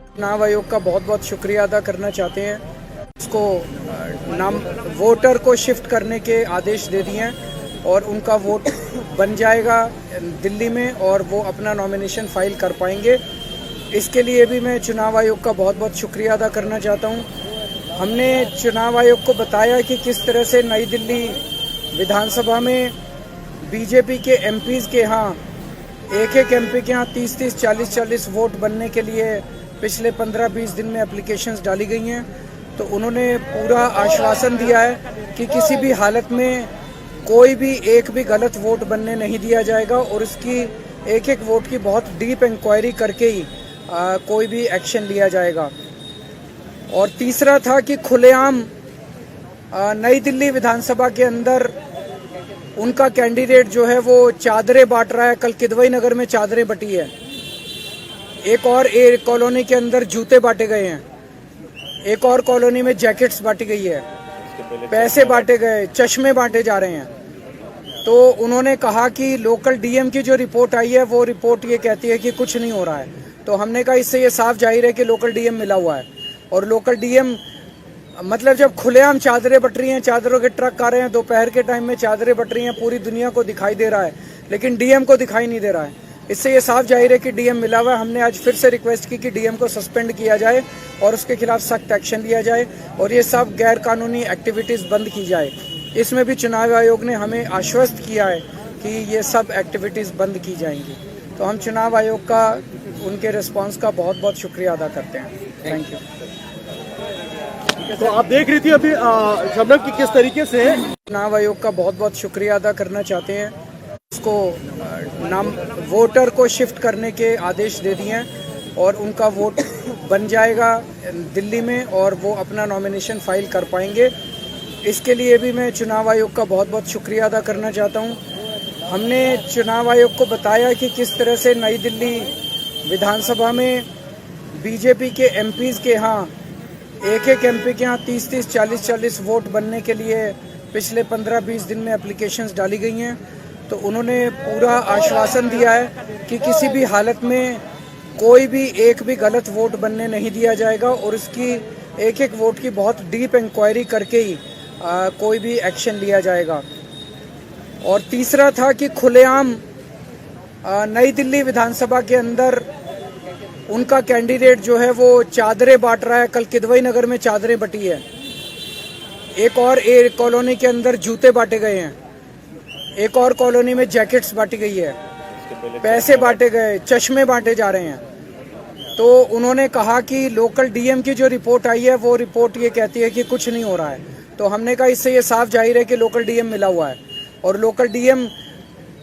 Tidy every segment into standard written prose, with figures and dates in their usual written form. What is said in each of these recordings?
चुनाव आयोग का बहुत बहुत शुक्रिया अदा करना चाहते हैं। उसको नाम वोटर को शिफ्ट करने के आदेश दे दिए हैं और उनका वोट बन जाएगा दिल्ली में और वो अपना नॉमिनेशन फाइल कर पाएंगे। इसके लिए भी मैं चुनाव आयोग का बहुत बहुत शुक्रिया अदा करना चाहता हूँ। हमने चुनाव आयोग को बताया कि किस तरह से नई दिल्ली विधानसभा में बीजेपी के एमपीज़ के यहाँ एक एमपी के यहाँ 30-30, 40-40 वोट बनने के लिए पिछले 15-20 दिन में एप्लीकेशंस डाली गई हैं। तो उन्होंने पूरा आश्वासन दिया है कि किसी भी हालत में कोई भी एक भी गलत वोट बनने नहीं दिया जाएगा और उसकी एक एक वोट की बहुत डीप इंक्वायरी करके ही कोई भी एक्शन लिया जाएगा। और तीसरा था कि खुलेआम नई दिल्ली विधानसभा के अंदर उनका कैंडिडेट जो है वो चादरें बांट रहा है। कल किदवई नगर में चादरें बटी है, एक कॉलोनी के अंदर जूते बांटे गए हैं, एक और कॉलोनी में जैकेट्स बांटी गई है, पैसे बांटे गए, चश्मे बांटे जा रहे हैं। तो उन्होंने कहा कि लोकल डीएम की जो रिपोर्ट आई है वो रिपोर्ट ये कहती है कि कुछ नहीं हो रहा है। तो हमने कहा इससे ये साफ जाहिर है कि लोकल डीएम मिला हुआ है और लोकल डीएम मतलब जब खुलेआम चादरें बट रही हैं, चादरों के ट्रक आ रहे हैं, दोपहर के टाइम में चादरें बट रही हैं, पूरी दुनिया को दिखाई दे रहा है लेकिन डीएम को दिखाई नहीं दे रहा है। इससे ये साफ जाहिर है कि डीएम मिला हुआ है। हमने आज फिर से रिक्वेस्ट की कि डीएम को सस्पेंड किया जाए और उसके खिलाफ सख्त एक्शन लिया जाए और ये सब गैर कानूनी एक्टिविटीज़ बंद की जाए। इसमें भी चुनाव आयोग ने हमें आश्वस्त किया है कि ये सब एक्टिविटीज़ बंद की जाएंगी। तो हम चुनाव आयोग का उनके रिस्पांस का बहुत बहुत शुक्रिया अदा करते हैं। Thank you. तो आप देख रही थी अभी शबनम की किस तरीके से चुनाव आयोग का बहुत बहुत शुक्रिया अदा करना चाहते हैं। उसको नाम वोटर को शिफ्ट करने के आदेश दे दिए हैं और उनका वोट बन जाएगा दिल्ली में और वो अपना नॉमिनेशन फाइल कर पाएंगे। इसके लिए भी मैं चुनाव आयोग का बहुत बहुत शुक्रिया अदा करना चाहता हूँ। हमने चुनाव आयोग को बताया कि किस तरह से नई दिल्ली विधानसभा में बीजेपी के एमपीज़ के यहाँ एक एमपी के यहाँ 30-30, 40-40 वोट बनने के लिए पिछले 15-20 दिन में एप्लीकेशंस डाली गई हैं। तो उन्होंने पूरा आश्वासन दिया है कि किसी भी हालत में कोई भी एक भी गलत वोट बनने नहीं दिया जाएगा और उसकी एक एक वोट की बहुत डीप इंक्वायरी करके ही कोई भी एक्शन लिया जाएगा। और तीसरा था कि खुलेआम नई दिल्ली विधानसभा के अंदर उनका कैंडिडेट जो है वो चादरें बांट रहा है। कल किदवई नगर में चादरें बटी है, एक कॉलोनी के अंदर जूते बांटे गए हैं, एक और कॉलोनी में जैकेट्स बांटी गई है, पैसे बांटे गए, चश्मे बांटे जा रहे हैं। तो उन्होंने कहा कि लोकल डीएम की जो रिपोर्ट आई है वो रिपोर्ट ये कहती है कि कुछ नहीं हो रहा है। तो हमने कहा इससे ये साफ जाहिर है कि लोकल डीएम मिला हुआ है और लोकल डीएम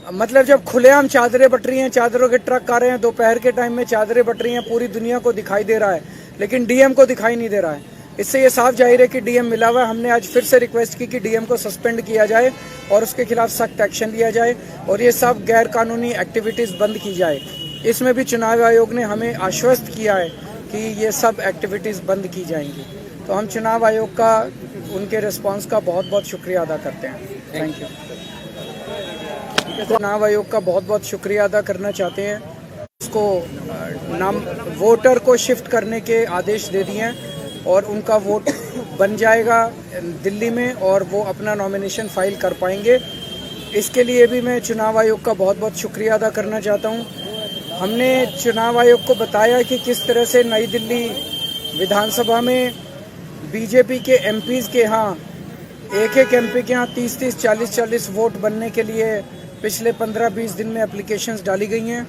मतलब जब खुलेआम चादरें बट रही हैं, चादरों के ट्रक आ रहे हैं, दोपहर के टाइम में चादरें बट रही हैं, पूरी दुनिया को दिखाई दे रहा है लेकिन डीएम को दिखाई नहीं दे रहा है। इससे ये साफ जाहिर है कि डीएम मिला हुआ है। हमने आज फिर से रिक्वेस्ट की कि डीएम को सस्पेंड किया जाए और उसके खिलाफ सख्त एक्शन लिया जाए और ये सब गैर कानूनी एक्टिविटीज़ बंद की जाए। इसमें भी चुनाव आयोग ने हमें आश्वस्त किया है कि ये सब एक्टिविटीज़ बंद की जाएंगी। तो हम चुनाव आयोग का उनके रिस्पांस का बहुत बहुत शुक्रिया अदा करते हैं। Thank you. चुनाव आयोग का बहुत बहुत शुक्रिया अदा करना चाहते हैं। उसको नाम वोटर को शिफ्ट करने के आदेश दे दिए हैं और उनका वोट बन जाएगा दिल्ली में और वो अपना नॉमिनेशन फाइल कर पाएंगे। इसके लिए भी मैं चुनाव आयोग का बहुत बहुत शुक्रिया अदा करना चाहता हूँ। हमने चुनाव आयोग को बताया कि किस तरह से नई दिल्ली विधानसभा में बीजेपी के एमपीज़ के यहाँ एक एमपी के यहाँ 30-30, 40-40 वोट बनने के लिए पिछले 15-20 दिन में एप्लीकेशंस डाली गई हैं।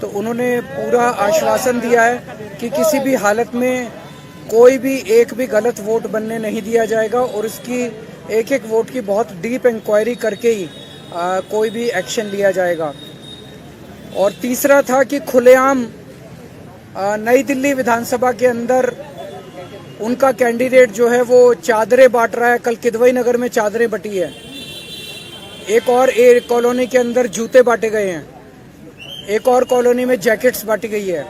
तो उन्होंने पूरा आश्वासन दिया है कि किसी भी हालत में कोई भी एक भी गलत वोट बनने नहीं दिया जाएगा और उसकी एक एक वोट की बहुत डीप इंक्वायरी करके ही कोई भी एक्शन लिया जाएगा। और तीसरा था कि खुलेआम नई दिल्ली विधानसभा के अंदर उनका कैंडिडेट जो है वो चादरें बांट रहा है। कल किदवई नगर में चादरें बटी है, एक कॉलोनी के अंदर जूते बांटे गए हैं, एक और कॉलोनी में जैकेट्स बांटी गई है,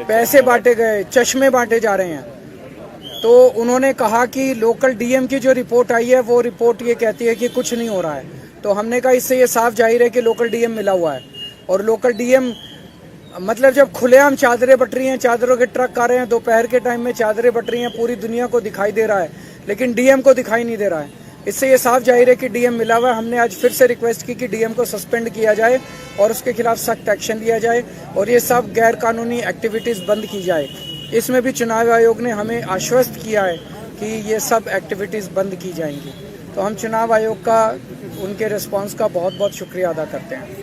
पैसे बांटे गए, चश्मे बांटे जा रहे हैं। तो उन्होंने कहा कि लोकल डीएम की जो रिपोर्ट आई है वो रिपोर्ट ये कहती है कि कुछ नहीं हो रहा है। तो हमने कहा इससे ये साफ जाहिर है कि लोकल डीएम मिला हुआ है और लोकल डीएम मतलब जब खुलेआम चादरें बट रही हैं, चादरों के ट्रक आ रहे हैं, दोपहर के टाइम में चादरें बट रही हैं, पूरी दुनिया को दिखाई दे रहा है, लेकिन डीएम को दिखाई नहीं दे रहा है। इससे ये साफ जाहिर है कि डीएम मिला हुआ है। हमने आज फिर से रिक्वेस्ट की कि डीएम को सस्पेंड किया जाए और उसके खिलाफ सख्त एक्शन लिया जाए और ये सब गैर कानूनी एक्टिविटीज़ बंद की जाए। इसमें भी चुनाव आयोग ने हमें आश्वस्त किया है कि ये सब एक्टिविटीज़ बंद की जाएंगी। तो हम चुनाव आयोग का, उनके रिस्पांस का बहुत बहुत शुक्रिया अदा करते हैं।